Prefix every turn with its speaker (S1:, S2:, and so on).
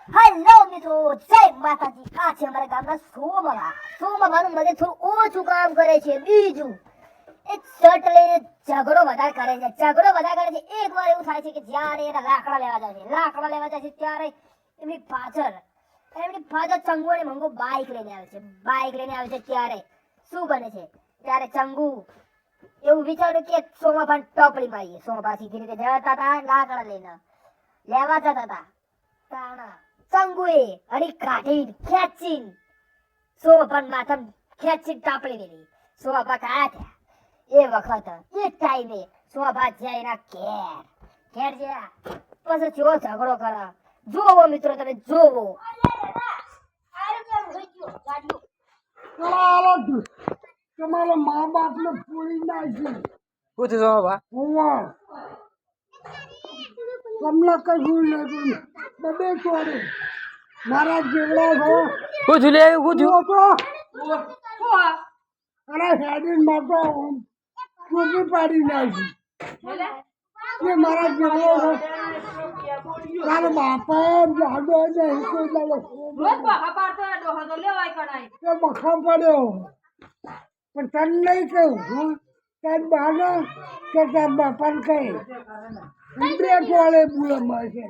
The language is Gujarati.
S1: હેલો મિત્રો, જય માતાજી. આ છે અમારા ગામના સોમવા. સોમવાનું મને થોડું ઓછું કામ કરે છે. બીજું એક શર્ટ લઈને ઝઘડો વધારે કરે છે. એક વાર એવું થાય છે કે જ્યારે એના લાકડા લેવા જાય છે ત્યારે એમની પાછળ ચંગુ અને મંગુ બાઈક લઈને આવે છે. ત્યારે શું બને છે? ત્યારે ચંગુ એવું વિચાર્યું કે સોમાભાન ટોપડી મારીએ. સોમાભા સીધી રીતે જતા હતા, લાકડા લઈને લેવા જતા હતા. તાણા ચંગુએ અડી કાઢી ખેંચીને સોમાભાન માથા ખેંચીને તાપડી લીધી. સોમાભા કાયા થયા. એ વખત એ ટાઈમે સોમાભા જ્યાં એના ઘેર ગયા પછી જેવો ઝઘડો કરે જોવો મિત્રો, તમે જોવો.
S2: તમારા મા બાપ ને પૂરી નાખી
S3: પૂછું સોમાભા
S2: તમને કશું નથી બબે ચોરે મારા જેવડા છો
S3: પૂછું લે પૂછું
S2: અરે હેડીન માતો ટોપી પાડી નાખી એ મારા જેવડો છો તારા બાપા જાડો નહીં કોઈ દાડો એ બખા પડ્યો પણ તને નહીં કહું તાર બાને કે તાર બાપાને કહે બે ટોળે બુલે મળશે.